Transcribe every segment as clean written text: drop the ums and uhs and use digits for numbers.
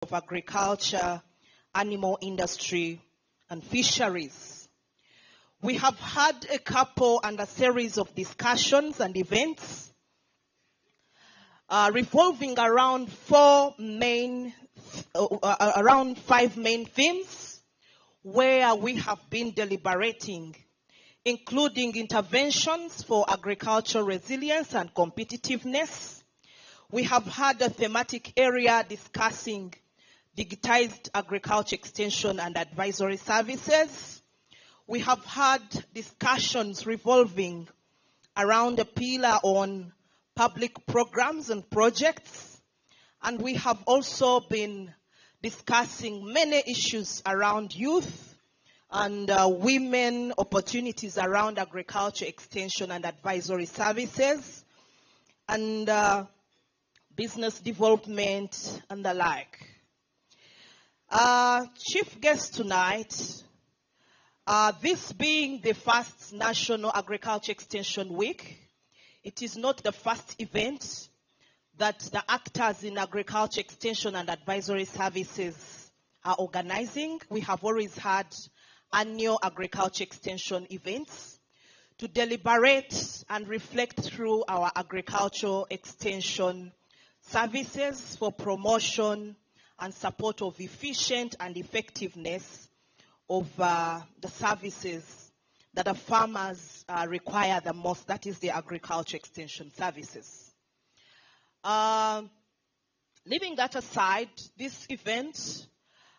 of Agriculture, Animal Industry, and Fisheries. We have had a couple and a series of discussions and events revolving around five main themes where we have been deliberating, including interventions for agricultural resilience and competitiveness. We have had a thematic area discussing digitized agriculture extension and advisory services. We have had discussions revolving around a pillar on public programs and projects. And we have also been discussing many issues around youth and women, opportunities around agriculture extension and advisory services, and business development and the like. Chief guest tonight, this being the first National Agriculture Extension Week, it is not the first event that the actors in agriculture extension and advisory services are organizing. We have always had annual agriculture extension events to deliberate and reflect through our agricultural extension services for promotion and support of efficient and effectiveness of the services that the farmers require the most, that is the agriculture extension services. Leaving that aside, this event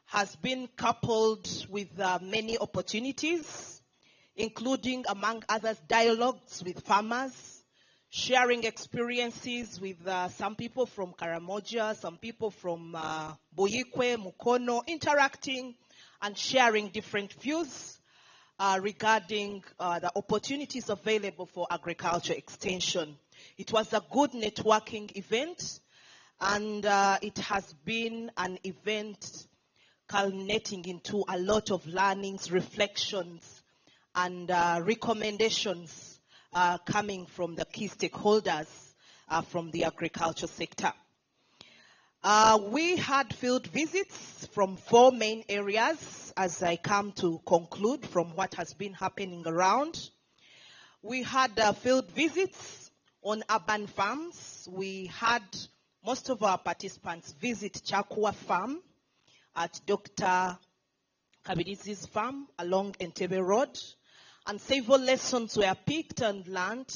has been coupled with many opportunities, including, among others, dialogues with farmers, sharing experiences with some people from Karamoja, some people from Boyikwe, Mukono, interacting and sharing different views regarding the opportunities available for agriculture extension. It was a good networking event, and it has been an event culminating into a lot of learnings, reflections, and recommendations coming from the key stakeholders from the agriculture sector. We had field visits from 4 main areas as I come to conclude from what has been happening around. We had field visits on urban farms. We had most of our participants visit Chakwa Farm at Dr. KABIRA's farm along Entebbe Road, and several lessons were picked and learned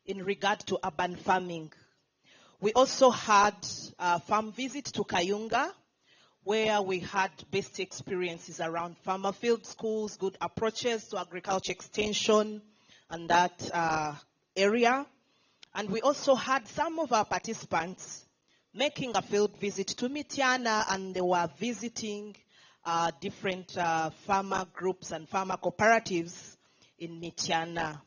in regard to urban farming. We also had a farm visit to Kayunga, where we had best experiences around farmer field schools, good approaches to agriculture extension and that area. And we also had some of our participants making a field visit to Mityana, and they were visiting different farmer groups and farmer cooperatives in Mityana.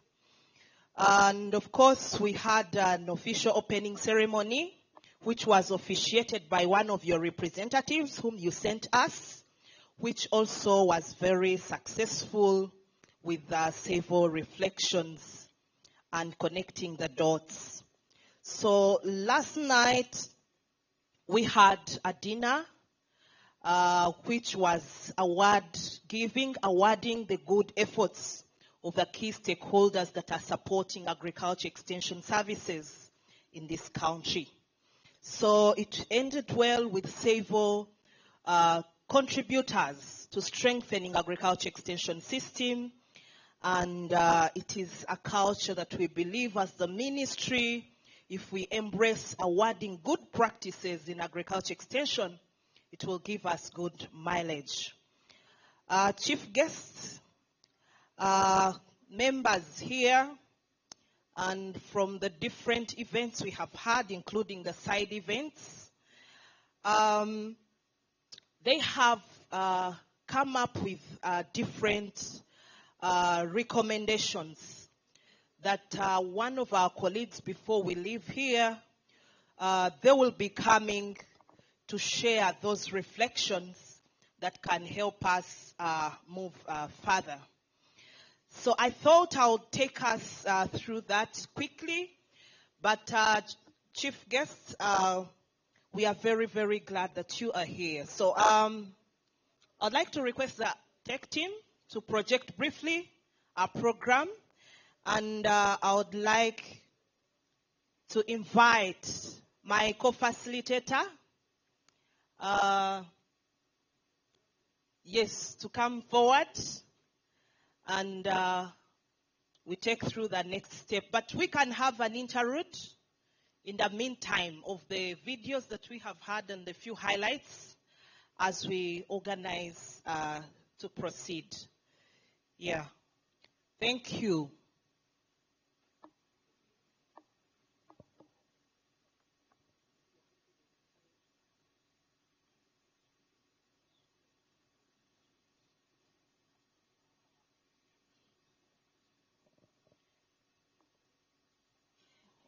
And of course, we had an official opening ceremony, which was officiated by one of your representatives whom you sent us, which also was very successful with several reflections and connecting the dots. So last night, we had a dinner, which was awarding the good efforts of the key stakeholders that are supporting agriculture extension services in this country. So it ended well with several contributors to strengthening agriculture extension system, and it is a culture that we believe as the ministry, if we embrace awarding good practices in agriculture extension, it will give us good mileage. Chief guests, members here, and from the different events we have had, including the side events, they have come up with different recommendations that one of our colleagues, before we leave here, they will be coming to share those reflections that can help us move further. So I thought I would take us through that quickly, but chief guests, we are very, very glad that you are here. So I'd like to request the tech team to project briefly our program, and I would like to invite my co-facilitator, to come forward, and we take through the next step. But we can have an interlude in the meantime of the videos that we have had and the few highlights as we organize to proceed. Yeah. Thank you.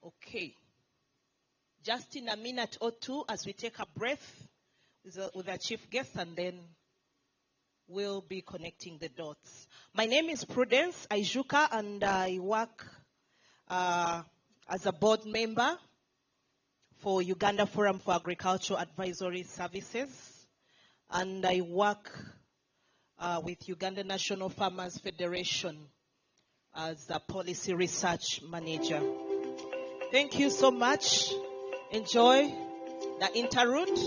Okay. Just in a minute or two as we take a breath with our chief guest, and then we'll be connecting the dots. My name is Prudence Aijuka, and I work as a board member for Uganda Forum for Agricultural Advisory Services, and I work with Uganda National Farmers Federation as a policy research manager. Thank you so much. Enjoy the interlude.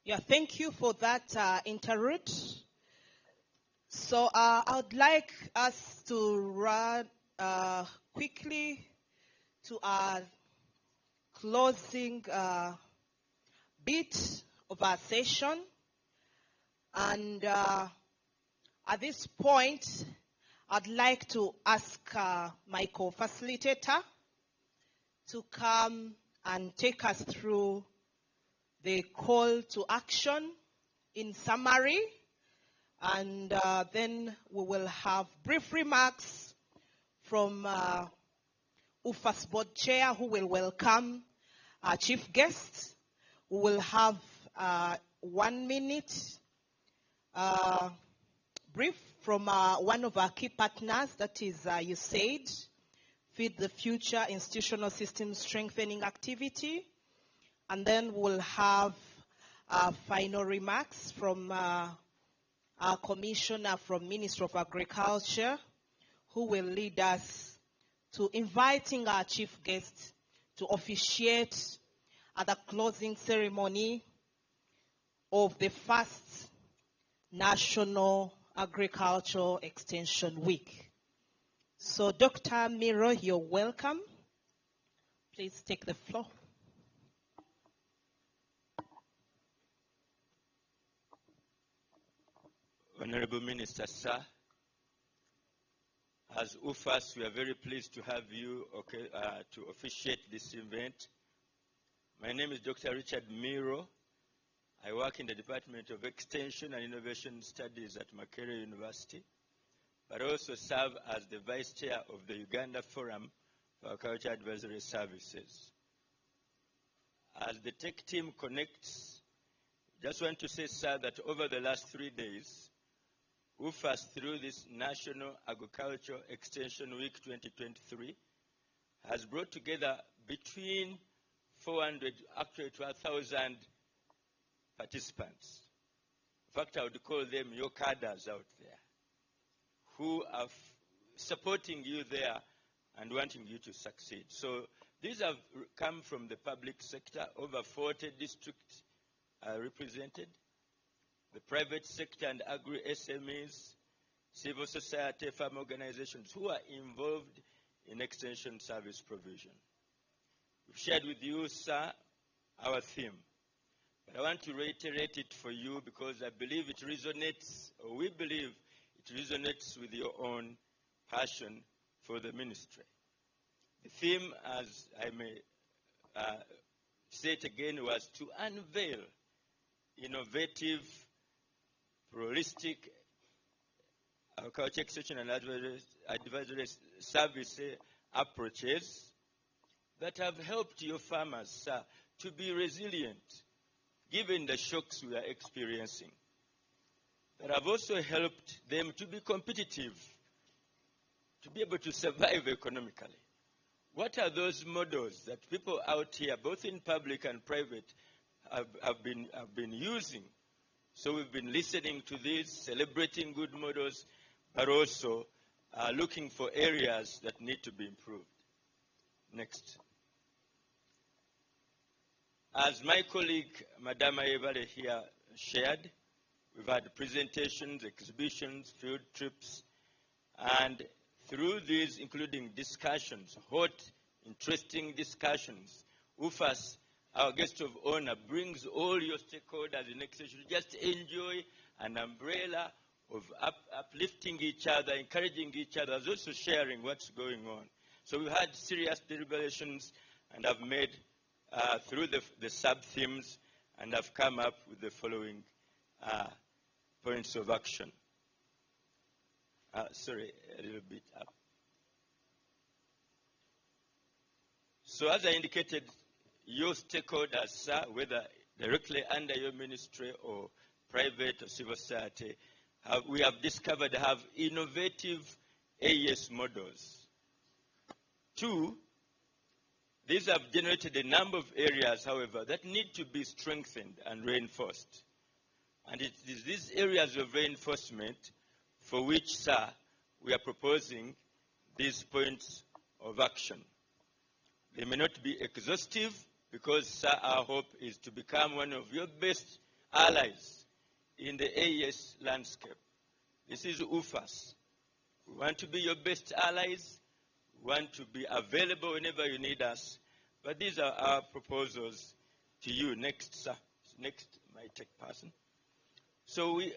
Yeah, thank you for that interlude. So I would like us to run quickly to our closing bit of our session. And at this point, I'd like to ask my co-facilitator to come and take us through the call to action in summary, and then we will have brief remarks from UFA's board chair, who will welcome our chief guest. We will have 1 minute brief from one of our key partners, that is USAID, Feed the Future Institutional System Strengthening Activity. And then we'll have final remarks from our commissioner from Ministry of Agriculture, who will lead us to inviting our chief guest to officiate at the closing ceremony of the first National Agricultural Extension Week. So Dr. Miro, you're welcome. Please take the floor. Honorable Minister, sir, as UFAS, we are very pleased to have you to officiate this event. My name is Dr. Richard Miro. I work in the Department of Extension and Innovation Studies at Makerere University, but also serve as the Vice Chair of the Uganda Forum for Agricultural Advisory Services. As the tech team connects, just want to say, sir, that over the last 3 days, UFAS, through this National Agricultural Extension Week 2023, has brought together between 400 actually to 1,000 participants In fact, I would call them your cadres out there, who are supporting you there and wanting you to succeed. So these have come from the public sector. Over 40 districts are represented. The private sector and agri-SMEs, civil society, farm organizations who are involved in extension service provision. We've shared with you, sir, our theme. But I want to reiterate it for you because I believe it resonates, or we believe it resonates with your own passion for the ministry. The theme, as I may say it again, was to unveil innovative, pluralistic agriculture extension and advisory service approaches that have helped your farmers to be resilient given the shocks we are experiencing, that have also helped them to be competitive, to be able to survive economically. What are those models that people out here, both in public and private, have been using? So we've been listening to this, celebrating good models, but also looking for areas that need to be improved. Next. As my colleague, Madame Evale here shared, we've had presentations, exhibitions, field trips, and through these, including discussions, hot, interesting discussions, UFAS, our guest of honor, brings all your stakeholders in extension to just enjoy an umbrella of uplifting each other, encouraging each other, also sharing what's going on. So we had serious deliberations and have made through the sub-themes, and have come up with the following points of action. Sorry, a little bit up. So as I indicated, your stakeholders, sir, whether directly under your ministry or private or civil society, we have discovered have innovative AES models. 2, these have generated a number of areas, however, that need to be strengthened and reinforced. And it is these areas of reinforcement for which, sir, we are proposing these points of action. They may not be exhaustive because, sir, our hope is to become one of your best allies in the AES landscape. This is UFAS. We want to be your best allies. We want to be available whenever you need us. But these are our proposals to you. Next, sir. Next, my tech person. So we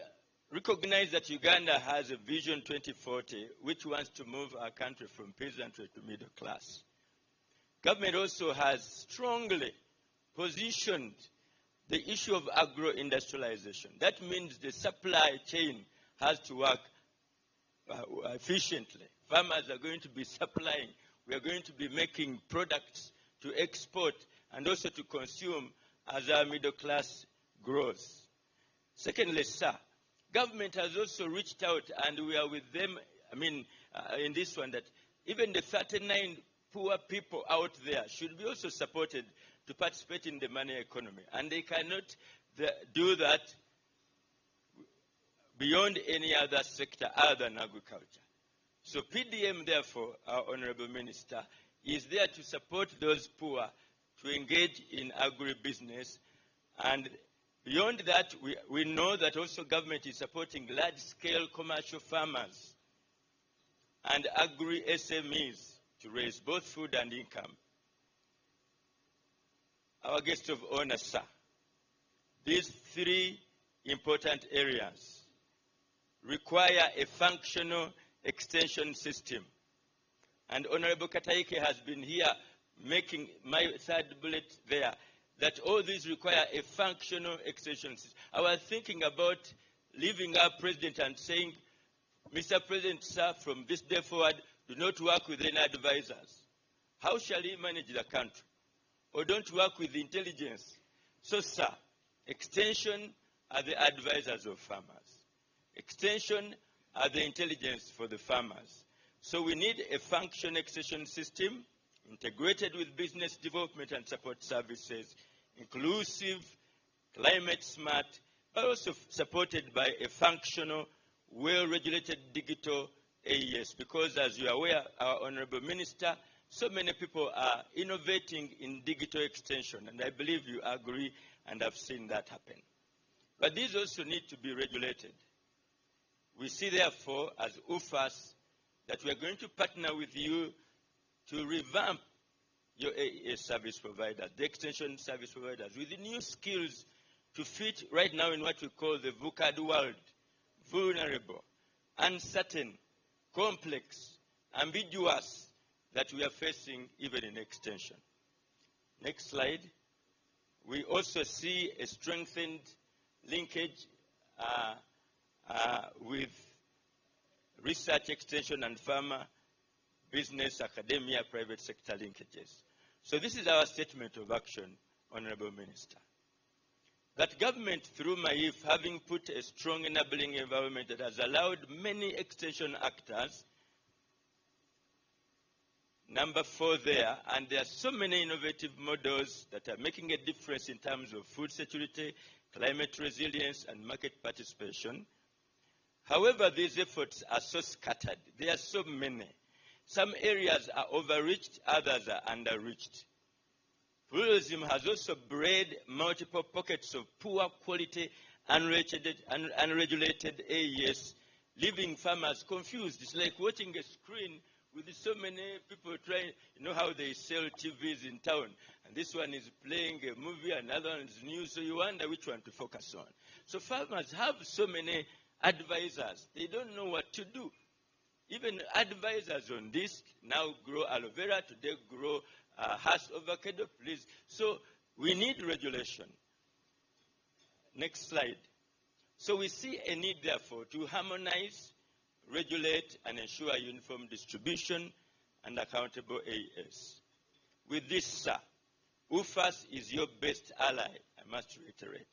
recognize that Uganda has a Vision 2040, which wants to move our country from peasantry to middle class. Government also has strongly positioned the issue of agro-industrialization. That means the supply chain has to work efficiently. Farmers are going to be supplying. We are going to be making products to export and also to consume as our middle class grows. Secondly, sir, government has also reached out, and we are with them, in this one, that even the 39 poor people out there should be also supported to participate in the money economy. And they cannot do that beyond any other sector other than agriculture. So PDM, therefore, our Honorable Minister, is there to support those poor to engage in agribusiness. And beyond that, we know that also government is supporting large-scale commercial farmers and agri-SMEs to raise both food and income. Our guest of honor, sir, these 3 important areas require a functional extension system. And Honorable Kataike has been here making my 3rd bullet there, that all these require a functional extension system. I was thinking about leaving our president and saying, Mr. President, sir, from this day forward, do not work with any advisors. How shall he manage the country? Or don't work with intelligence. So, sir, extension are the advisors of farmers. Extension are the intelligence for the farmers. So we need a function extension system integrated with business development and support services, inclusive, climate smart, but also supported by a functional, well-regulated digital AES. Because as you are aware, our Honorable Minister, so many people are innovating in digital extension, and I believe you agree and have seen that happen. But these also need to be regulated. We see, therefore, as UFAS, that we are going to partner with you to revamp your AES service providers, the extension service providers, with the new skills to fit right now in what we call the VUCAD world: vulnerable, uncertain, complex, ambiguous, that we are facing even in extension. Next slide. We also see a strengthened linkage with research, extension, and pharma, business, academia, private sector linkages. So this is our statement of action, Honorable Minister. That government, through MAIF, having put a strong enabling environment that has allowed many extension actors, number 4 there, and there are so many innovative models that are making a difference in terms of food security, climate resilience, and market participation. However, these efforts are so scattered. There are so many. Some areas are overreached, others are underreached. Pluralism has also bred multiple pockets of poor quality, unregulated AES, leaving farmers confused. It's like watching a screen with so many people trying, you know how they sell TVs in town, and this one is playing a movie, another one is news, so you wonder which one to focus on. So farmers have so many advisors. They don't know what to do. Even advisors on this now grow aloe vera, today grow hass avocado, please. So we need regulation. Next slide. So we see a need, therefore, to harmonize, regulate, and ensure uniform distribution and accountable AES. With this, sir, UFAS is your best ally, I must reiterate,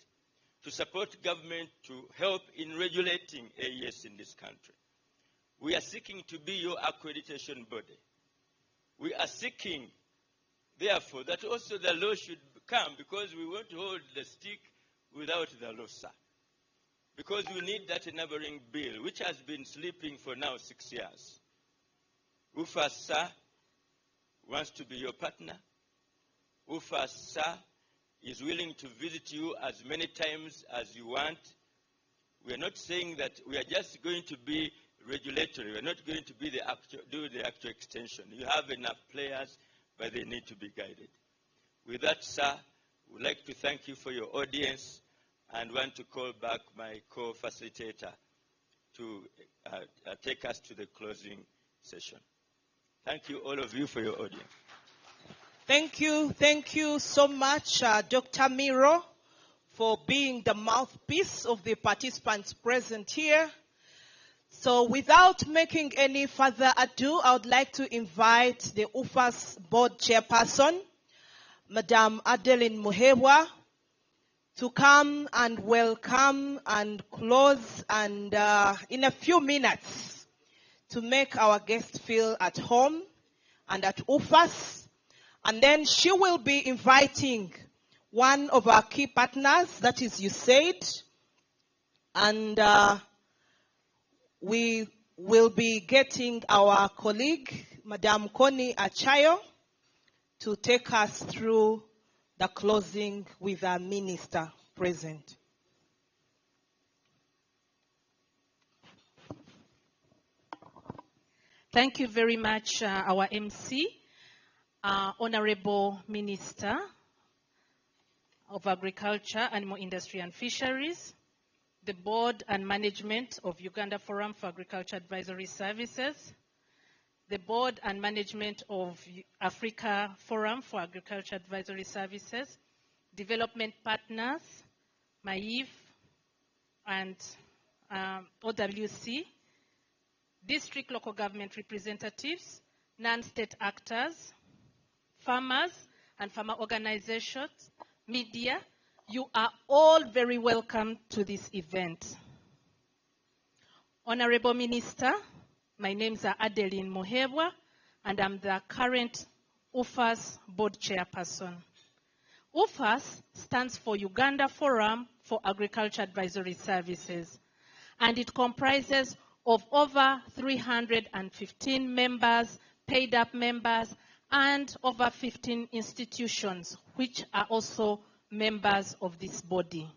to support government to help in regulating AES in this country. We are seeking to be your accreditation body. We are seeking, therefore, that also the law should come, because we won't hold the stick without the law, sir. Because we need that enabling bill, which has been sleeping for now 6 years. UFAS, sir, wants to be your partner. UFAS, sir, is willing to visit you as many times as you want. We are not saying that we are just going to be regulatory. We are not going to be do the actual extension. You have enough players, but they need to be guided. With that, sir, we'd like to thank you for your audience and want to call back my co-facilitator to take us to the closing session. Thank you, all of you, for your audience. Thank you so much, Dr. Miro, for being the mouthpiece of the participants present here. So without making any further ado, I would like to invite the UFAS board chairperson, Madam Adeline Muhewa, to come and welcome and close and in a few minutes to make our guests feel at home and at UFAS. And then she will be inviting one of our key partners, that is USAID, and we will be getting our colleague, Madam Connie Achayo, to take us through the closing with our minister present. Thank you very much, our MC, Honorable Minister of Agriculture, Animal Industry and Fisheries, the Board and Management of Uganda Forum for Agriculture Advisory Services, the Board and Management of Africa Forum for Agriculture Advisory Services, development partners, MAIF and OWC, district local government representatives, non-state actors, farmers and farmer organizations, media, you are all very welcome to this event. Honorable Minister, my name is Adeline Muhewa, and I'm the current UFAS board chairperson. UFAS stands for Uganda Forum for Agriculture Advisory Services, and it comprises of over 315 members, paid-up members, and over 15 institutions, which are also members of this body.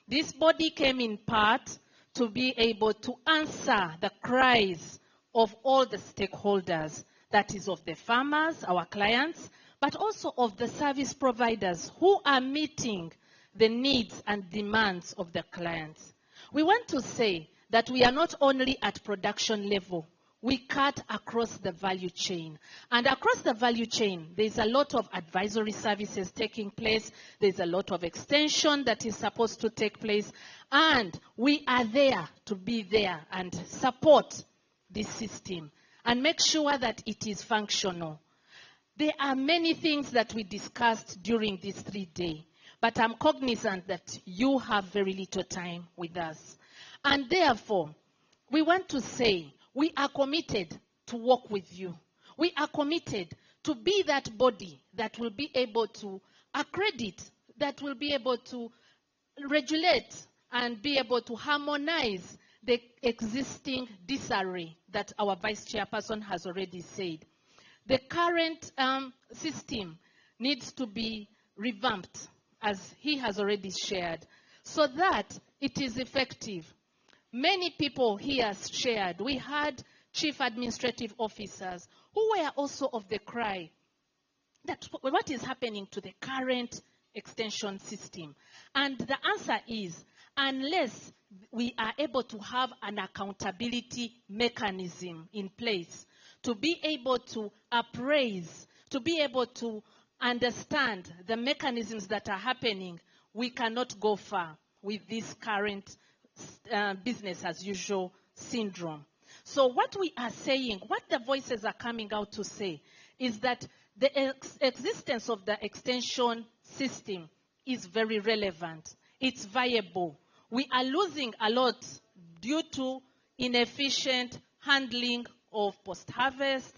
This body came in part to be able to answer the cries of all the stakeholders, that is of the farmers, our clients, but also of the service providers who are meeting the needs and demands of the clients. We want to say that we are not only at production level, we cut across the value chain. And across the value chain, there's a lot of advisory services taking place. There's a lot of extension that is supposed to take place. And we are there to be there and support this system and make sure that it is functional. There are many things that we discussed during this 3-day, but I'm cognizant that you have very little time with us. And therefore, we want to say we are committed to work with you. We are committed to be that body that will be able to accredit, that will be able to regulate and be able to harmonize the existing disarray that our Vice Chairperson has already said. The current system needs to be revamped, as he has already shared, so that it is effective. Many people here shared. We had chief administrative officers who were also of the cry that what is happening to the current extension system. And the answer is, unless we are able to have an accountability mechanism in place, to be able to appraise, to be able to understand the mechanisms that are happening, we cannot go far with this current business as usual syndrome. So what we are saying, what the voices are coming out to say, is that the existence of the extension system is very relevant. It's viable. We are losing a lot due to inefficient handling of post-harvest,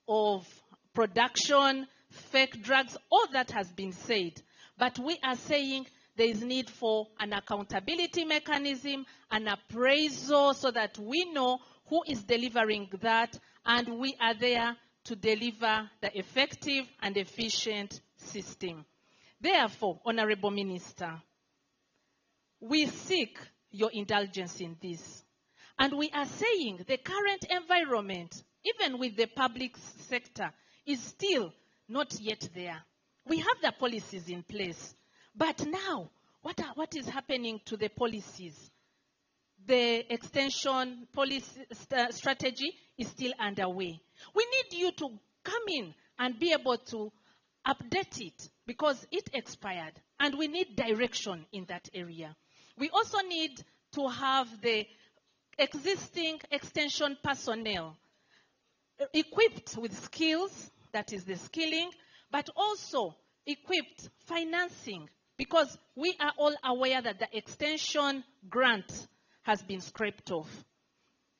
of production, fake drugs, all that has been said. But we are saying there is need for an accountability mechanism, an appraisal, so that we know who is delivering that, and we are there to deliver the effective and efficient system. Therefore, Honorable Minister, we seek your indulgence in this. And we are saying the current environment, even with the public sector, is still not yet there. We have the policies in place. But now, what is happening to the policies? The extension policy strategy is still underway. We need you to come in and be able to update it because it expired. And we need direction in that area. We also need to have the existing extension personnel equipped with skills, that is the skilling, but also equipped financing, because we are all aware that the extension grant has been scraped off.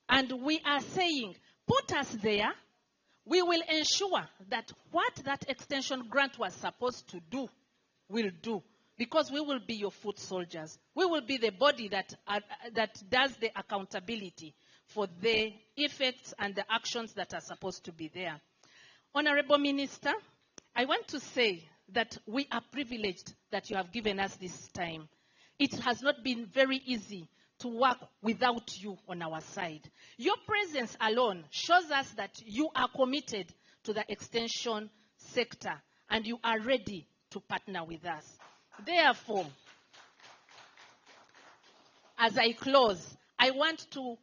And we are saying, put us there, we will ensure that what that extension grant was supposed to do, will do. Because we will be your foot soldiers. We will be the body that does the accountability for the effects and the actions that are supposed to be there. Honorable Minister, I want to say that we are privileged that you have given us this time. It has not been very easy to work without you on our side. Your presence alone shows us that you are committed to the extension sector and you are ready to partner with us. Therefore, as I close, I want to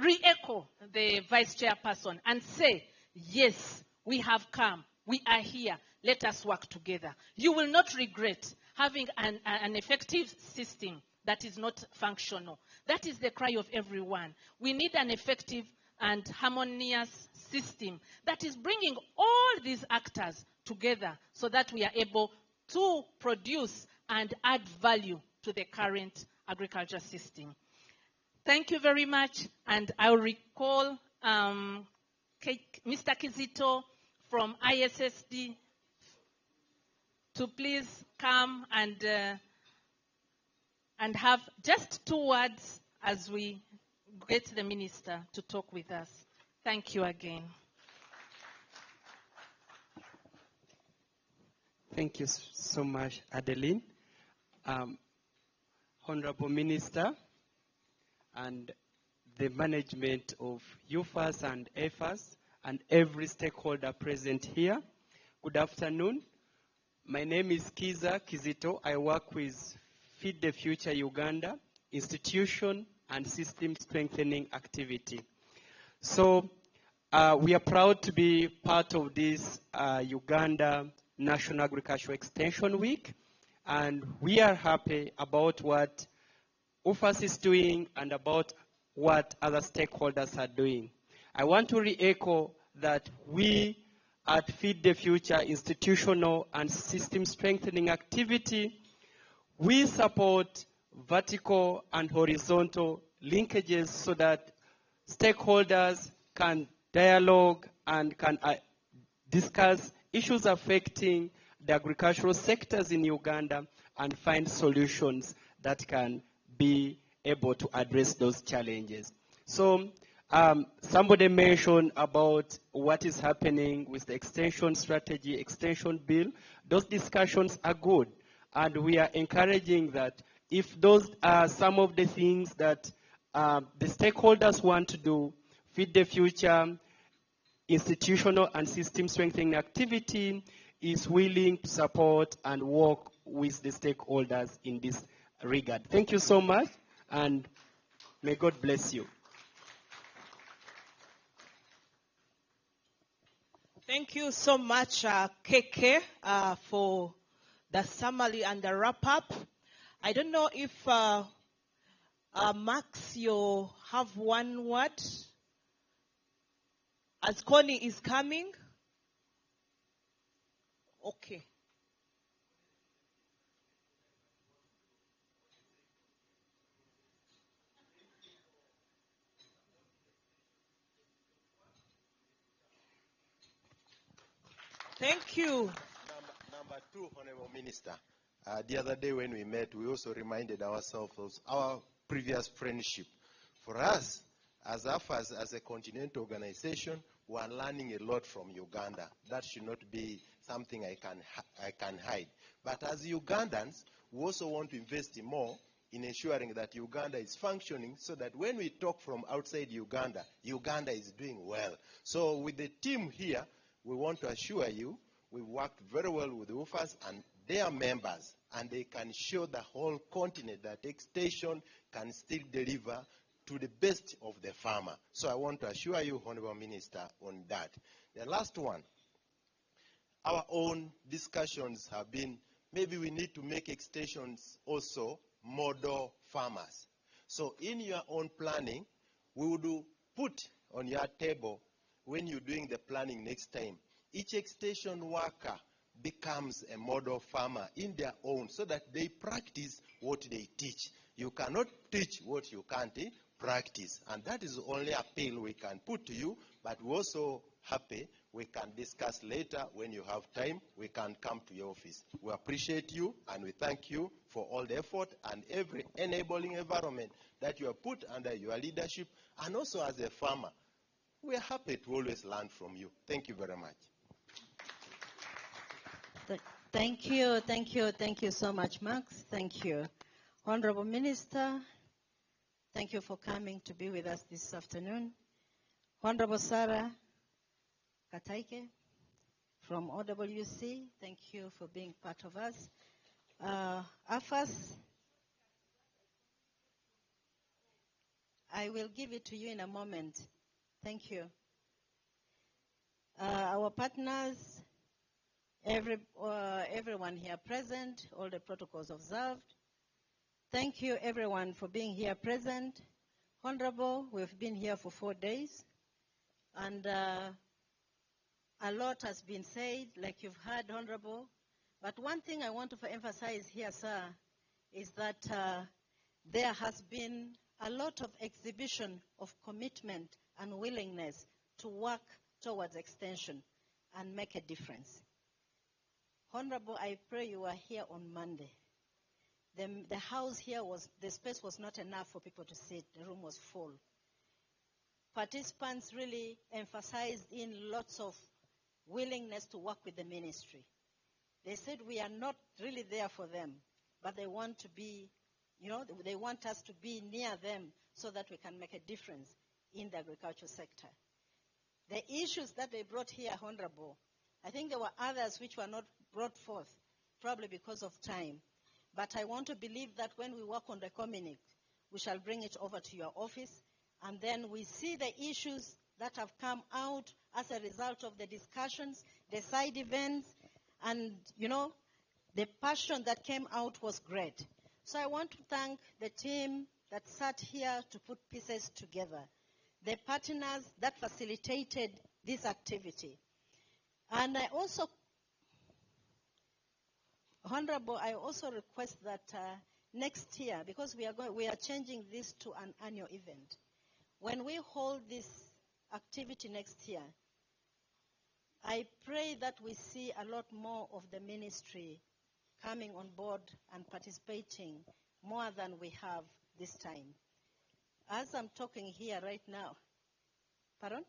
re-echo the Vice Chairperson and say, yes, we have come. We are here. Let us work together. You will not regret having an effective system that is not functional. That is the cry of everyone. We need an effective and harmonious system that is bringing all these actors together so that we are able to produce and add value to the current agriculture system. Thank you very much, and I'll recall Mr. Kizito from ISSD to please come and have just 2 words as we get the minister to talk with us. Thank you again. Thank you so much, Adeline. Honorable Minister and the management of UFAS and EFAS and every stakeholder present here. Good afternoon. My name is Kiza Kizito. I work with Feed the Future Uganda, institution and system strengthening activity. So we are proud to be part of this Uganda National Agricultural Extension Week, and we are happy about what UFAS is doing and about what other stakeholders are doing. I want to re-echo that we at Feed the Future institutional and system strengthening activity, we support vertical and horizontal linkages so that stakeholders can dialogue and can discuss issues affecting the agricultural sectors in Uganda and find solutions that can be able to address those challenges. So somebody mentioned about what is happening with the extension strategy, extension bill. Those discussions are good, and we are encouraging that if those are some of the things that the stakeholders want to do, Feed the Future institutional and system strengthening activity is willing to support and work with the stakeholders in this regard. Thank you so much, and may God bless you. Thank you so much, KK, for the summary and the wrap-up. I don't know if Max, you have one word? As Connie is coming? Okay. Thank you. Number 2, Honorable Minister. The other day when we met, we also reminded ourselves of our previous friendship. For us, as AFAS, as a continental organization, we are learning a lot from Uganda. That should not be something I can hide. But as Ugandans, we also want to invest more in ensuring that Uganda is functioning so that when we talk from outside Uganda, Uganda is doing well. So with the team here, we want to assure you we worked very well with the UFAS and their members, and they can show the whole continent that extension can still deliver to the best of the farmer. So I want to assure you, Honorable Minister, on that. The last one, our own discussions have been, maybe we need to make extensions also model farmers. So in your own planning, we would put on your table, when you're doing the planning next time, each extension worker becomes a model farmer in their own so that they practice what they teach. You cannot teach what you can't practice. And that is the only appeal we can put to you, but we're also happy we can discuss later when you have time. We can come to your office. We appreciate you and we thank you for all the effort and every enabling environment that you have put under your leadership. And also as a farmer, we are happy to always learn from you. Thank you very much. Thank you so much, Max. Thank you. Honorable Minister, thank you for coming to be with us this afternoon. Honorable Sarah Kataike from OWC, thank you for being part of us. AFAS, I will give it to you in a moment. Thank you. Our partners, everyone here present, all the protocols observed. Thank you everyone for being here present. Honorable, we've been here for 4 days, and a lot has been said, like you've heard, Honorable. But one thing I want to emphasize here, sir, is that there has been a lot of exhibition of commitment and willingness to work towards extension and make a difference. Honorable, I pray you were here on Monday. The house here the space was not enough for people to sit. The room was full. Participants really emphasized in lots of willingness to work with the ministry. They said we are not really there for them, but they want to be, they want us to be near them so that we can make a difference in the agricultural sector. The issues that they brought here, Honorable, I think there were others which were not brought forth, probably because of time. But I want to believe that when we work on the communique, we shall bring it over to your office, and then we see the issues that have come out as a result of the discussions, the side events, and, the passion that came out was great. So I want to thank the team that sat here to put pieces together, the partners that facilitated this activity. And I also, Honorable, I also request that next year, because we are changing this to an annual event, when we hold this activity next year, I pray that we see a lot more of the ministry coming on board and participating more than we have this time. As I'm talking here right now, pardon?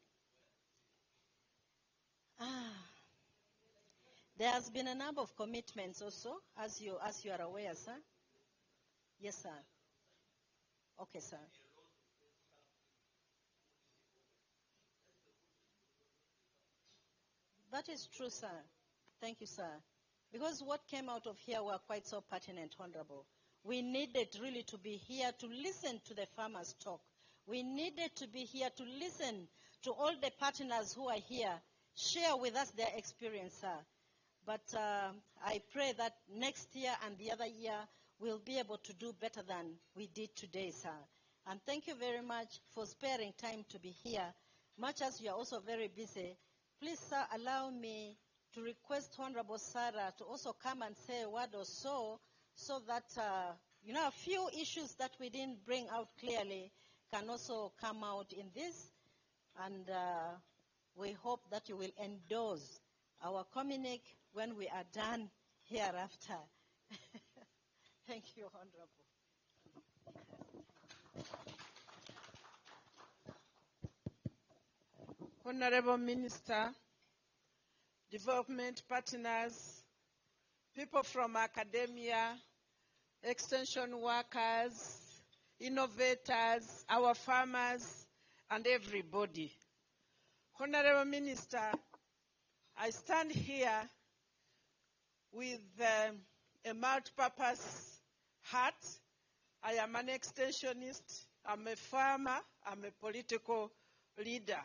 There has been a number of commitments also, as you are aware, sir. Yes, sir. Okay, sir. That is true, sir. Thank you, sir. Because what came out of here were quite so pertinent, Honorable. We needed really to be here to listen to the farmers talk. We needed to be here to listen to all the partners who are here, share with us their experience, sir. But I pray that next year and the other year we'll be able to do better than we did today, sir. And thank you very much for sparing time to be here. Much as you are also very busy, please, sir, allow me to request Honorable Sarah to also come and say a word or so that, a few issues that we didn't bring out clearly can also come out in this. And we hope that you will endorse our communique when we are done hereafter. Thank you, Honorable. Honorable Minister, development partners, people from academia, extension workers, innovators, our farmers, and everybody. Honorable Minister, I stand here with a multi-purpose hat. I am an extensionist, I'm a farmer, I'm a political leader.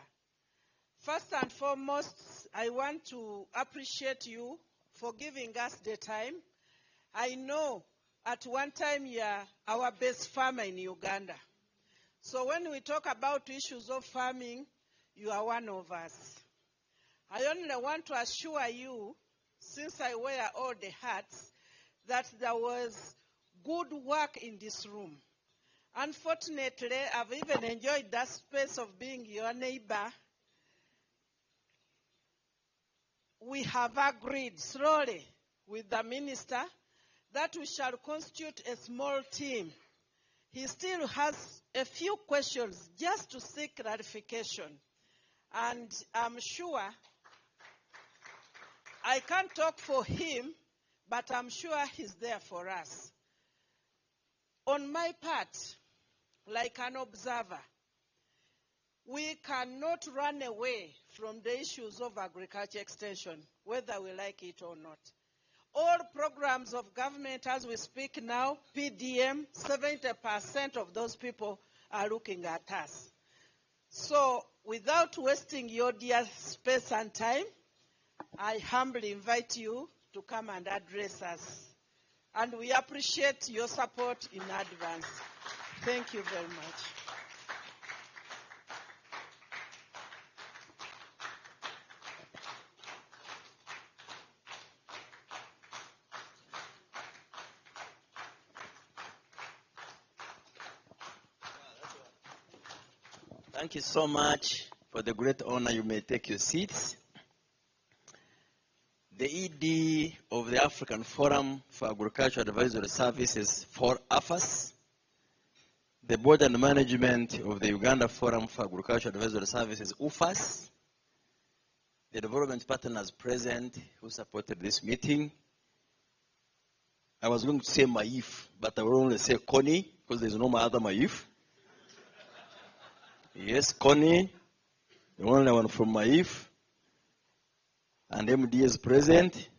First and foremost, I want to appreciate you for giving us the time. I know at one time you are our best farmer in Uganda. So when we talk about issues of farming, you are one of us. I only want to assure you, since I wear all the hats, that there was good work in this room. Unfortunately, I've even enjoyed that space of being your neighbor. We have agreed slowly with the minister that we shall constitute a small team. He still has a few questions just to seek clarification. And I'm sure, I can't talk for him, but I'm sure he's there for us. On my part, like an observer, we cannot run away from the issues of agriculture extension, whether we like it or not. All programs of government as we speak now, PDM, 70% of those people are looking at us. So without wasting your dear space and time, I humbly invite you to come and address us. And we appreciate your support in advance. Thank you very much. Thank you so much for the great honor. You may take your seats. the ED of the African Forum for Agriculture Advisory Services for AFAS, the board and management of the Uganda Forum for Agriculture Advisory Services, UFAS, the development partners present who supported this meeting. I was going to say Maif, but I will only say Connie, because there's no other Maif. Yes, Connie, the only one from Maif. And MD is present.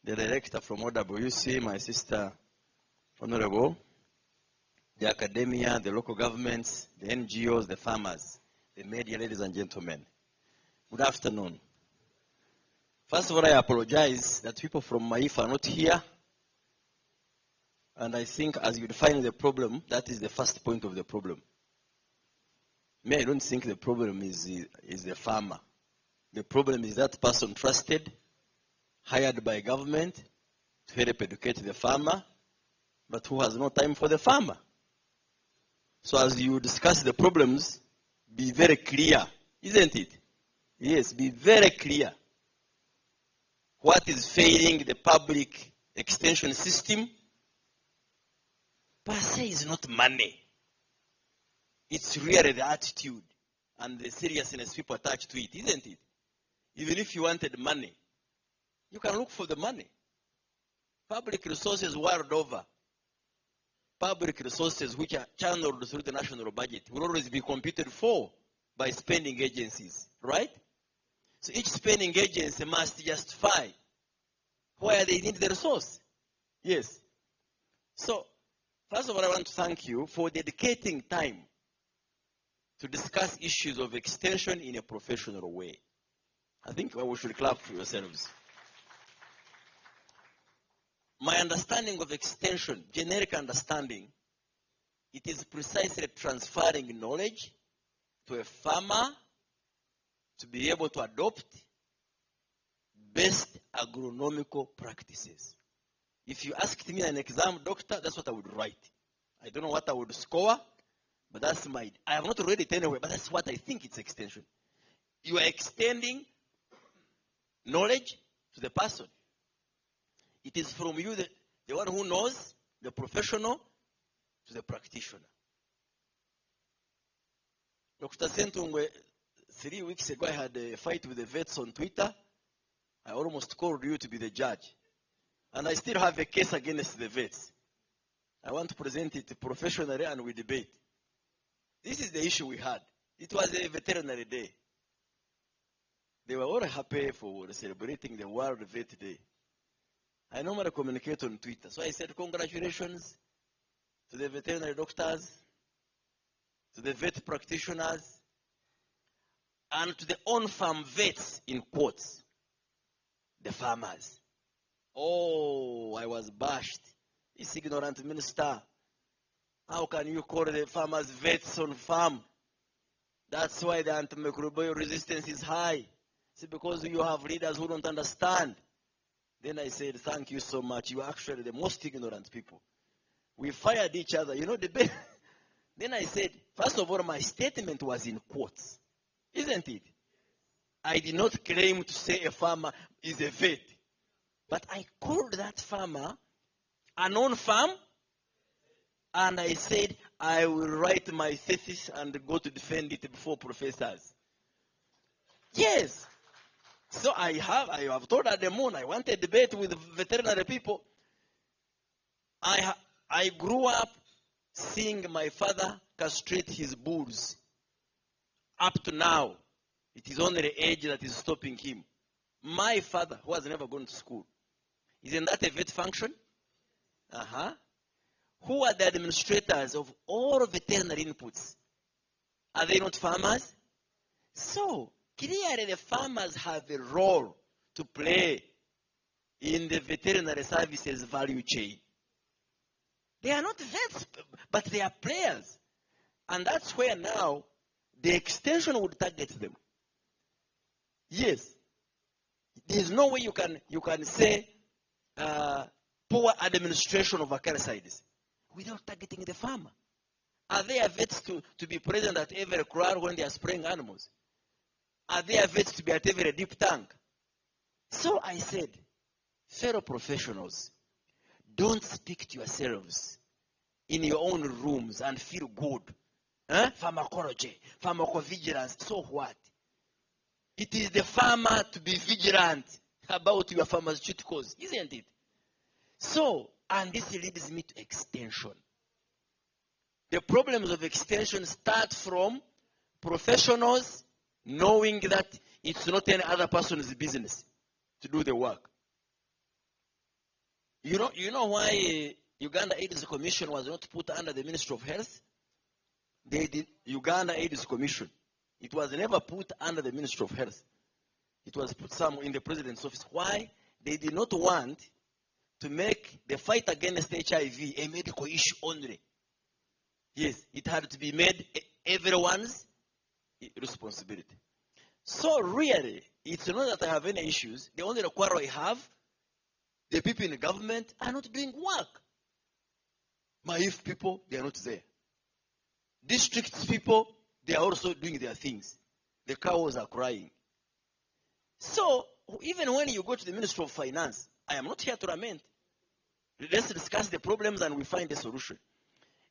The director from OWC, my sister, Honorable. The academia, the local governments, the NGOs, the farmers, the media, ladies and gentlemen. Good afternoon. First of all, I apologize that people from Maif are not here. And I think as you define the problem, that is the first point of the problem. Me, I don't think the problem is the farmer. The problem is that person trusted, hired by government to help educate the farmer, but who has no time for the farmer. So as you discuss the problems, be very clear, isn't it? Yes, be very clear. What is failing the public extension system? Per se is not money. It's really the attitude and the seriousness people attach to it, isn't it? Even if you wanted money, you can look for the money. Public resources world over, public resources which are channeled through the national budget will always be competed for by spending agencies, right? So each spending agency must justify where they need the resource. Yes. So, first of all, I want to thank you for dedicating time to discuss issues of extension in a professional way. I think we should clap for yourselves. My understanding of extension, generic understanding, it is precisely transferring knowledge to a farmer to be able to adopt best agronomical practices. If you asked me an exam, doctor, that's what I would write. I don't know what I would score, but that's I have not read it anyway, but that's what I think it's extension. You are extending knowledge to the person. It is from you, the one who knows, the professional, to the practitioner. Dr. Sentungwe, 3 weeks ago, I had a fight with the vets on Twitter. I almost called you to be the judge. And I still have a case against the vets. I want to present it professionally and we debate. This is the issue we had. It was a veterinary day. They were all happy for celebrating the World Vet Day. I normally communicate on Twitter. So I said, congratulations to the veterinary doctors, to the vet practitioners, and to the on-farm vets, in quotes, the farmers. Oh, I was bashed. This ignorant minister. How can you call the farmers vets on farm? That's why the antimicrobial resistance is high. See, because you have leaders who don't understand. Then I said, thank you so much. You are actually the most ignorant people. We fired each other. You know, then I said, first of all, my statement was in quotes. Isn't it? I did not claim to say a farmer is a vet. But I called that farmer a non-farm. And I said, I will write my thesis and go to defend it before professors. Yes. So I have told at the moon, I want a debate with veterinary people. I grew up seeing my father castrate his bulls. Up to now, it is only the age that is stopping him. My father, who has never gone to school, isn't that a vet function? Who are the administrators of all veterinary inputs? Are they not farmers? So, clearly the farmers have a role to play in the veterinary services value chain. They are not vets, but they are players. And that's where now the extension would target them. Yes. There's no way you can say poor administration of acaricides without targeting the farmer. Are there vets to be present at every crowd when they are spraying animals? Are there vets to be at every deep tank? So I said, fellow professionals, don't speak to yourselves in your own rooms and feel good. Pharmacology, pharmacovigilance, so what? It is the farmer to be vigilant about your pharmaceuticals, isn't it? So, and this leads me to extension. The problems of extension start from professionals knowing that it's not any other person's business to do the work. You know why Uganda AIDS Commission was not put under the Ministry of Health? They did Uganda AIDS Commission. It was never put under the Ministry of Health. It was put somewhere in the President's office. Why? They did not want to make the fight against HIV a medical issue only. Yes, it had to be made everyone's responsibility. So really, it's not that I have any issues. The only quarrel I have, the people in the government are not doing work. Maif people, they are not there. District people, they are also doing their things. The cows are crying. So, even when you go to the Ministry of Finance, I am not here to lament. Let's discuss the problems and we find a solution.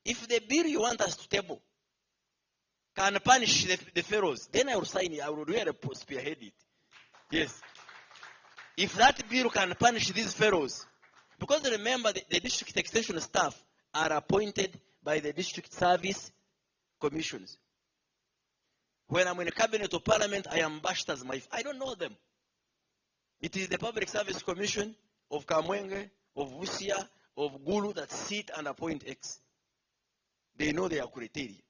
If the bill you want us to table can punish the pharaohs, then I will sign it. I will really spearhead it. Yes. If that bill can punish these pharaohs, because remember the district extension staff are appointed by the district service commissions. When I'm in a cabinet or parliament, I am bashed as my... I don't know them. It is the Public Service Commission of Kamwenge, of Busia, of Gulu that sit and appoint X. They know their criteria.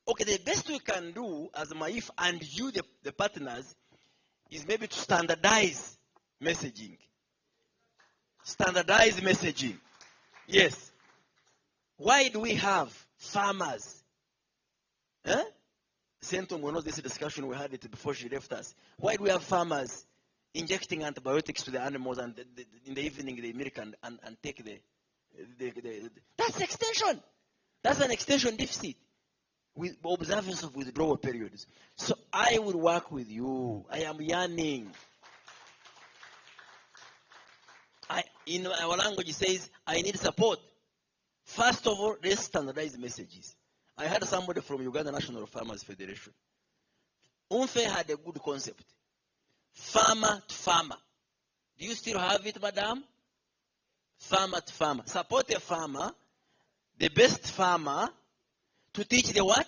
Okay, the best we can do as Maif and you, the partners, is maybe to standardize messaging. Standardize messaging. Yes. Why do we have farmers? Sentum will know this discussion, we had it before she left us. Why do we have farmers injecting antibiotics to the animals and in the evening they milk and take that's extension. That's an extension deficit with observance of withdrawal periods. So I will work with you. I am yearning. In our language it says, I need support. First of all, let's standardize messages. I had somebody from Uganda National Farmers Federation. Unfe had a good concept. Farmer to farmer. Do you still have it, madam? Farmer to farmer. Support a farmer, the best farmer, to teach the what?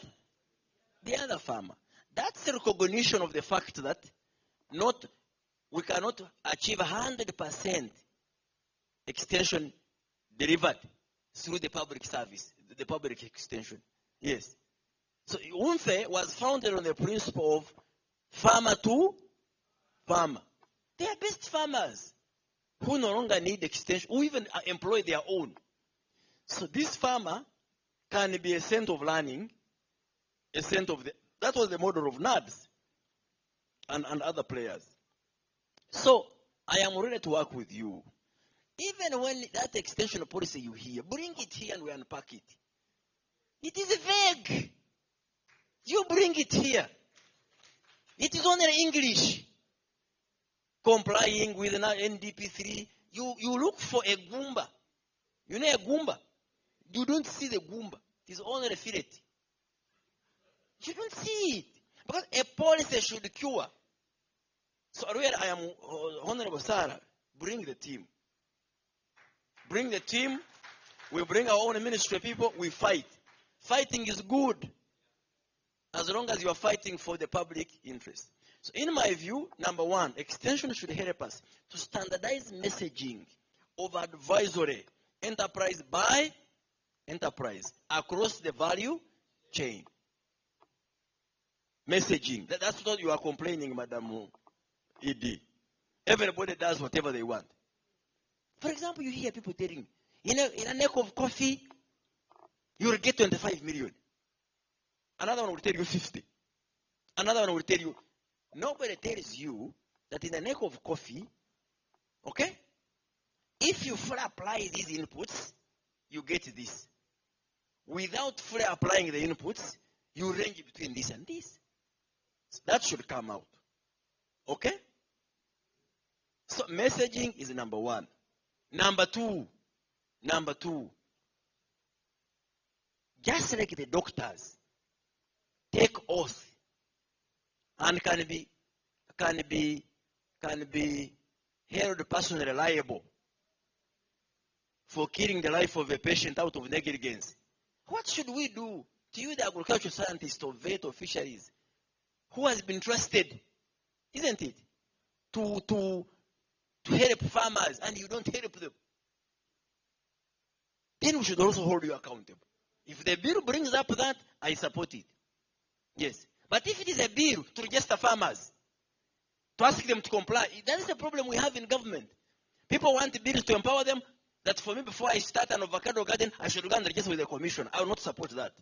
The other farmer. That's a recognition of the fact that we cannot achieve 100% extension delivered through the public service, the public extension. Yes. So UNFE was founded on the principle of farmer to farmer. They are best farmers who no longer need extension, who even employ their own. So this farmer can be a center of learning, a center of that was the model of NADS and other players. So I am ready to work with you. Even when that extension policy you hear, bring it here and we unpack it. It is vague. You bring it here. It is only English. Complying with NDP3. You look for a Goomba. You know a Goomba? You don't see the Goomba. It is only a fillet. You don't see it. Because a policy should cure. So where I am, Honorable Sarah, bring the team. Bring the team. We bring our own ministry people. We fight. Fighting is good as long as you are fighting for the public interest. So in my view, number one, extension should help us to standardize messaging of advisory enterprise by enterprise across the value chain. Messaging. That's what you are complaining, Madam ED. Everybody does whatever they want. For example, you hear people telling, in a neck of coffee, you will get 25 million. Another one will tell you 50. Another one will tell you, nobody tells you that in a neck of coffee, okay, if you fully apply these inputs, you get this. Without fully applying the inputs, you range between this and this. That should come out. Okay? So messaging is number one. Number two, just like the doctors take oath and can be held personally liable for killing the life of a patient out of negligence. What should we do to you, the agricultural scientist or vet or fisheries, who has been trusted, isn't it, to help farmers, and you don't help them? Then we should also hold you accountable. If the bill brings up that, I support it. Yes. But if it is a bill to register farmers, to ask them to comply, that is the problem we have in government. People want bills to empower them, that for me, before I start an avocado garden, I should go and register with the commission. I will not support that,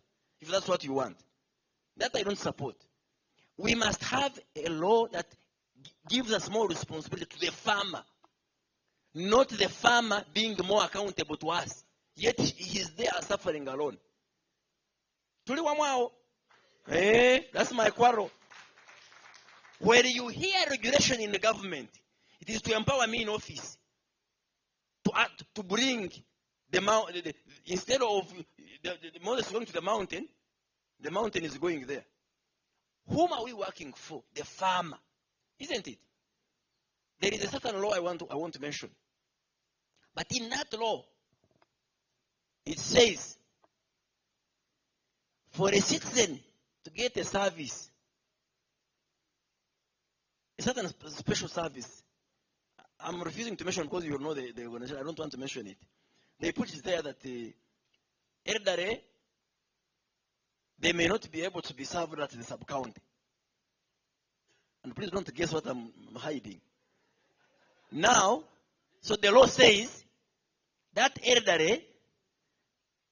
if that's what you want. That I don't support. We must have a law that gives us more responsibility to the farmer, not the farmer being more accountable to us. Yet he is there suffering alone. That's my quarrel. When you hear regulation in the government, it is to empower me in office to bring the mountain. Instead of the Moses going to the mountain is going there. Whom are we working for? The farmer, isn't it? There is a certain law I want to mention, but in that law, it says for a citizen to get a service, a certain special service. I'm refusing to mention because you know the organization. I don't want to mention it. They put it there that the elderly, they may not be able to be served at the sub-county. And please don't guess what I'm hiding. Now, so the law says that elderly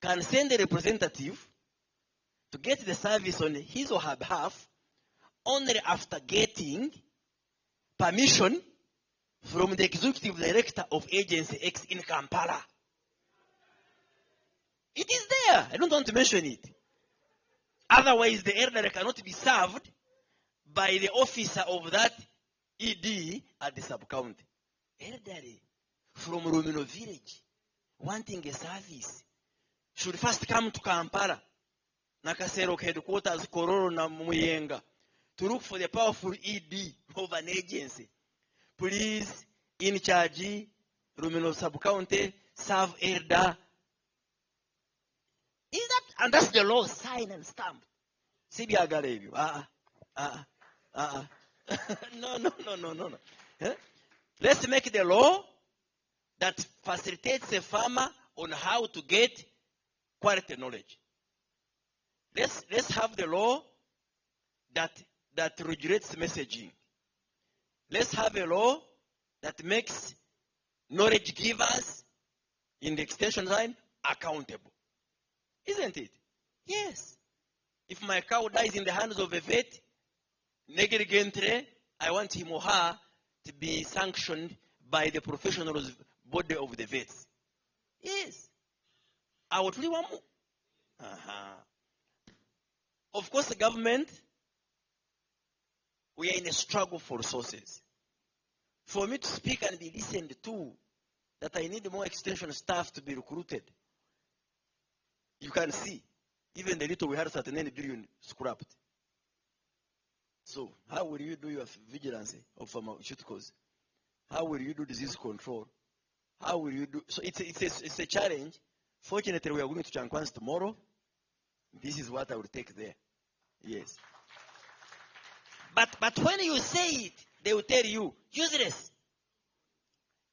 can send a representative to get the service on his or her behalf only after getting permission from the executive director of Agency X in Kampala. It is there. I don't want to mention it. Otherwise, the elderly cannot be served by the officer of that ED at the sub-county. Elderly from Rumino village wanting a service should first come to Kampala, Nakasero headquarters, Kororo na Muyenga, to look for the powerful ED of an agency. Please, in charge, Rumino sub-county, serve elder. Is that, and that's the law, sign and stamp. No. Let's make the law that facilitates a farmer on how to get quality knowledge. Let's have the law that regulates messaging. Let's have a law that makes knowledge givers in the extension line accountable. Isn't it? Yes. If my cow dies in the hands of a vet, negligently, I want him or her to be sanctioned by the professional body of the vets. Yes. I would really want more. Of course, the government, we are in a struggle for resources. For me to speak and be listened to, that I need more extension staff to be recruited. You can see, even the little we had 39 billion scrapped. So, how will you do your vigilance of pharmaceuticals? How will you do disease control? How will you do? So it's a challenge. Fortunately, we are going to Chankwan's tomorrow. This is what I will take there. Yes. But when you say it, they will tell you useless.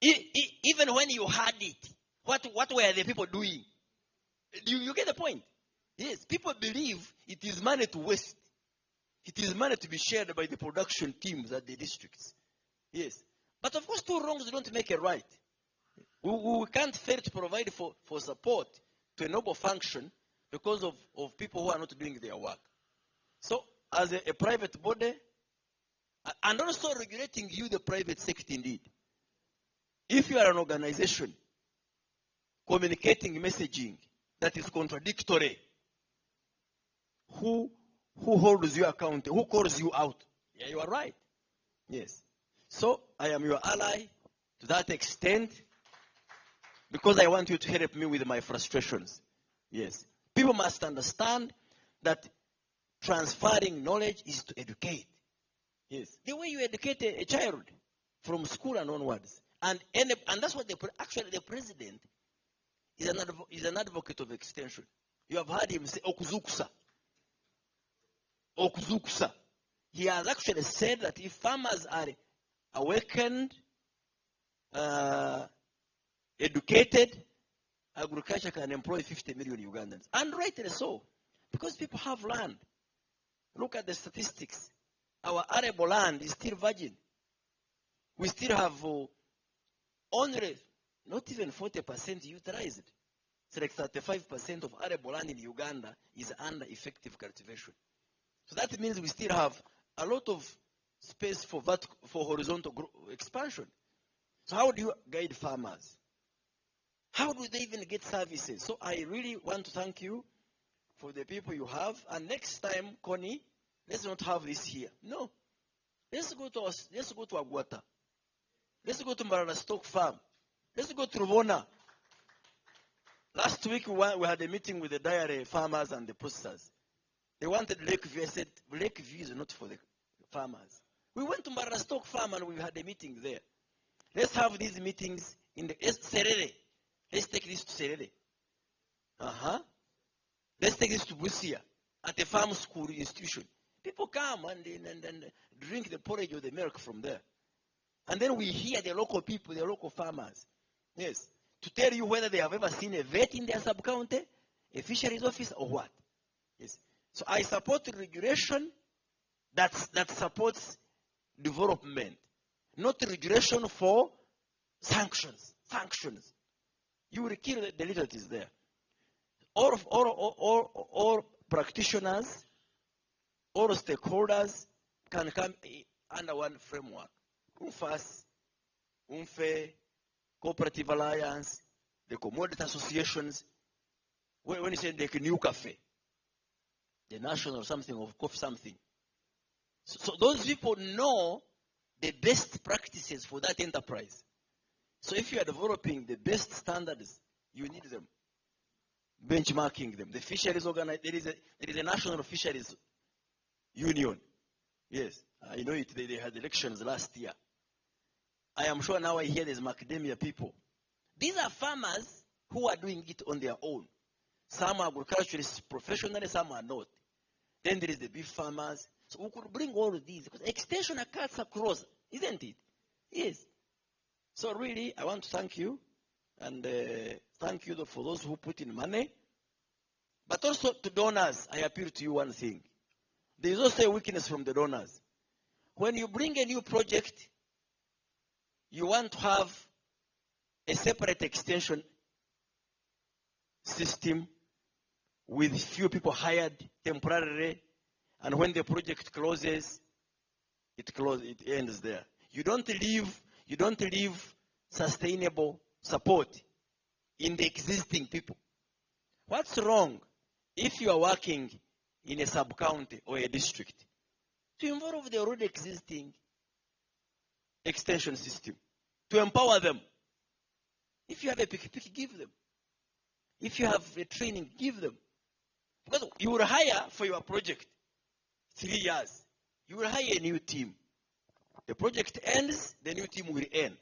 Even when you had it, what were the people doing? You get the point? Yes. People believe it is money to waste. It is money to be shared by the production teams at the districts. Yes. But of course, two wrongs don't make a right. We can't fail to provide for support to a noble function because of people who are not doing their work. So, as a private body, and also regulating you, the private sector indeed. If you are an organization communicating messaging that is contradictory, who holds you accountable? Who calls you out? Yeah, you are right. Yes. So, I am your ally. to that extent, because I want you to help me with my frustrations. Yes. People must understand that transferring knowledge is to educate. Yes. The way you educate a child from school and onwards. And that's what actually the president is an advocate of extension. You have heard him say, Okuzuksa. Okuzuksa. He has actually said that if farmers are awakened, educated, agriculture can employ 50 million Ugandans. And rightly so, because people have land. Look at the statistics. Our arable land is still virgin. We still have only not even 40% utilized. It's like 35% of arable land in Uganda is under effective cultivation. So that means we still have a lot of space for horizontal expansion. So how do you guide farmers? How do they even get services? So I really want to thank you for the people you have. And next time, Connie, let's not have this here. No. Let's go to Agwata. Let's go to Marana Stock Farm. Let's go to Ruvona. Last week we had a meeting with the dairy farmers and the processors. They wanted Lakeview. I said, Lakeview is not for the farmers. We went to Marana Stock Farm and we had a meeting there. Let's have these meetings in the Serere. Let's take this to Serere. Let's take this to Busia at a farm school institution. People come and drink the porridge or the milk from there. And then we hear the local people, the local farmers. Yes. To tell you whether they have ever seen a vet in their sub-county, a fisheries office, or what. Yes. So I support regulation that supports development, not regulation for sanctions. Sanctions. You will kill the liberties there. All practitioners, all stakeholders can come under one framework. UNFAS, UNFE, Cooperative Alliance, the commodity associations. When you say like New Cafe, the national something of coffee something. So those people know the best practices for that enterprise. So if you are developing the best standards, you need them. Benchmarking them. The fisheries organization, there is a national fisheries union. Yes, I know it. They had elections last year. I am sure now I hear there's macadamia people. These are farmers who are doing it on their own. Some are agriculturists professionally, some are not. Then there is the beef farmers. So we could bring all of these because extension cuts across, isn't it? Yes. So really, I want to thank you and thank you for those who put in money. But also to donors, I appeal to you one thing. There is also a weakness from the donors. When you bring a new project, you want to have a separate extension system with few people hired temporarily, and when the project closes, it ends there. You don't leave sustainable support in the existing people. What's wrong if you are working in a sub-county or a district to involve the already existing extension system, to empower them? If you have a pick, give them. If you have a training, give them. Because you will hire for your project 3 years. You will hire a new team. The project ends, the new team will end.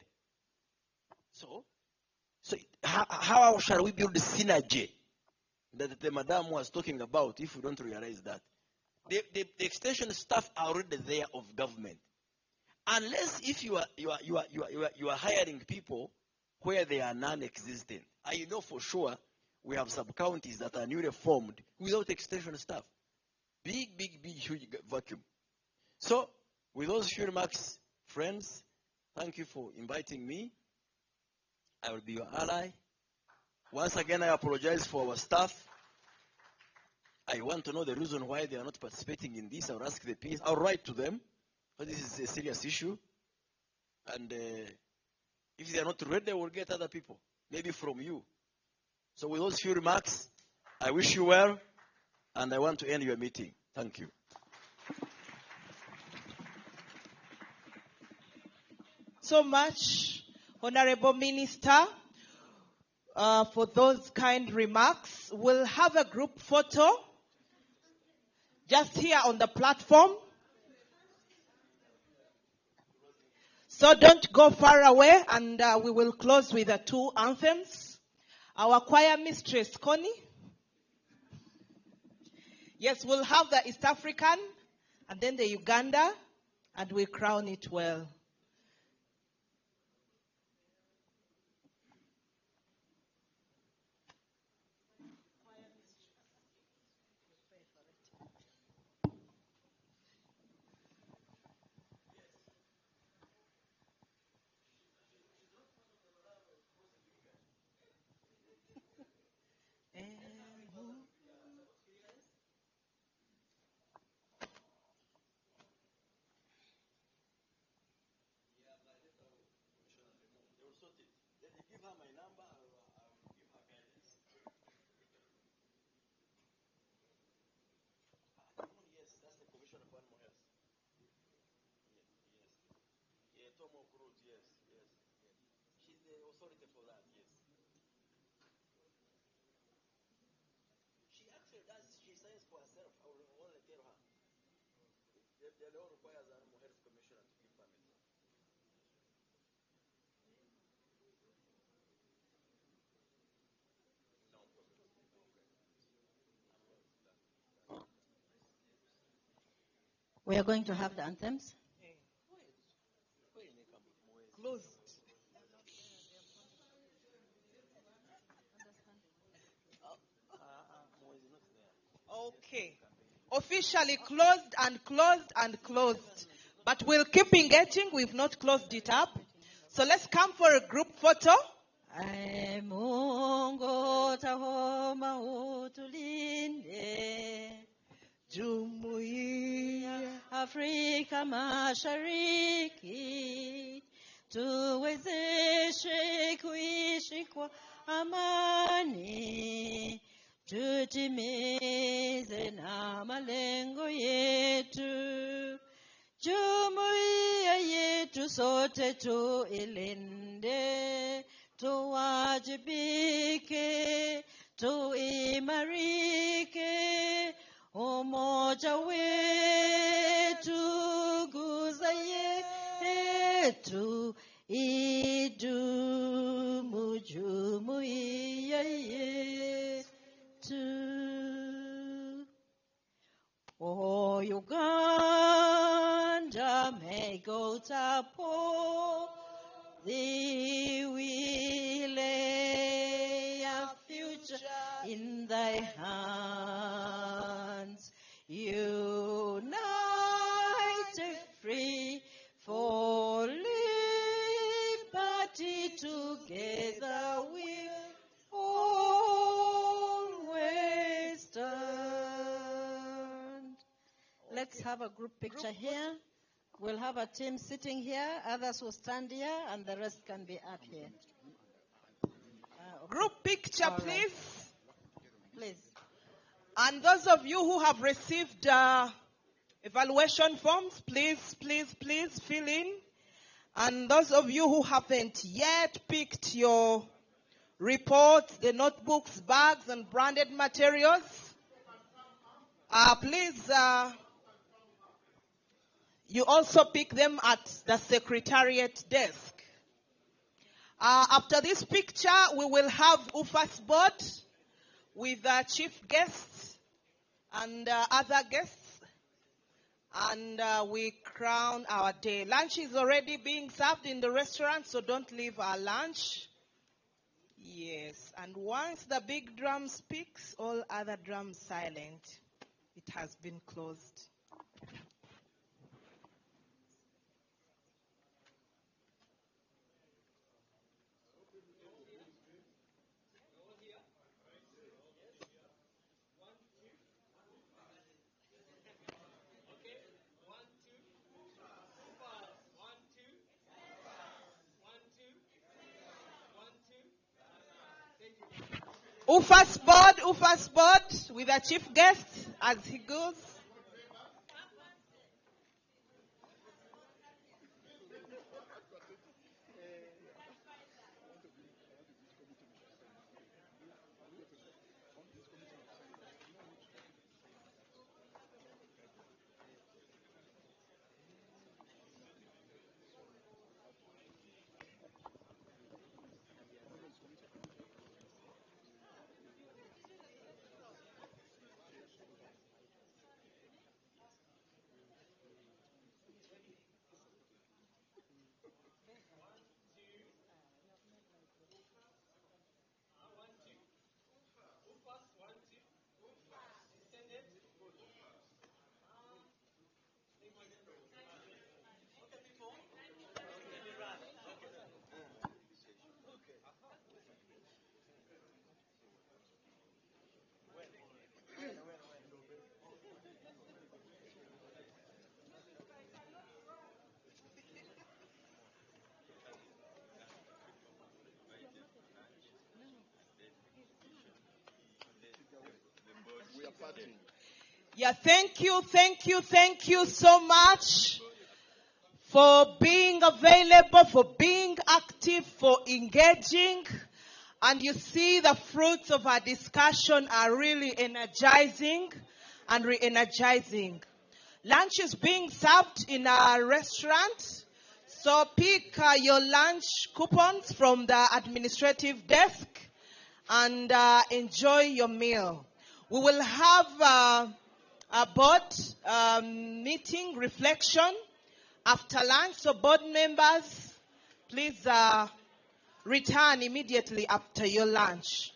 So how shall we build the synergy that the madam was talking about if we don't realize that? The extension staff are already there of government. Unless if you are hiring people where they are non-existent. I know for sure we have sub-counties that are newly formed without extension staff. Big, huge vacuum. So, with those few remarks, friends, thank you for inviting me. I will be your ally. Once again, I apologize for our staff. I want to know the reason why they are not participating in this. I'll ask the PS. I'll write to them, but this is a serious issue. And if they are not ready, they will get other people, maybe from you. So with those few remarks, I wish you well, and I want to end your meeting. Thank you. So much Honorable Minister, for those kind remarks. We'll have a group photo just here on the platform. So don't go far away, and we will close with the two anthems. Our choir mistress, Connie. Yes, we'll have the East African and then the Uganda, and we crown it well. We are going to have the anthems. Closed. Okay. Officially closed and closed and closed. But we'll keep engaging. We've not closed it up. So let's come for a group photo. Ay Mungu tahoma utulinde, Jumuiya Afrika Mashariki, tuwezeshe kuishi kwa amani, tutimize na malengo yetu. Jumuiya yetu sote tuilinde, tuwajibike, tuimarike, umoja wetu, nguzo yetu, idumu jumuiya yetu. Oh, Uganda, may go tapo, thee we lay a future in thy hands. United, free for liberty, together we'll always stand. Let's have a group picture here. We'll have a team sitting here, others will stand here, and the rest can be up here. Okay. Group picture, All right. please. Please. And those of you who have received evaluation forms, please fill in. And those of you who haven't yet picked your reports, the notebooks, bags, and branded materials, please, you also pick them at the Secretariat desk. After this picture, we will have UFA's board with chief guests and other guests, and we crown our day. Lunch is already being served in the restaurant, so don't leave our lunch. Yes, and once the big drum speaks, all other drums silent. It has been closed. UFA's board with a chief guest as he goes. Yeah, thank you so much for being available, for being active, for engaging. And you see the fruits of our discussion are really energizing and re-energizing. Lunch is being served in our restaurant. So pick your lunch coupons from the administrative desk and enjoy your meal. We will have a board meeting reflection after lunch. So board members, please return immediately after your lunch.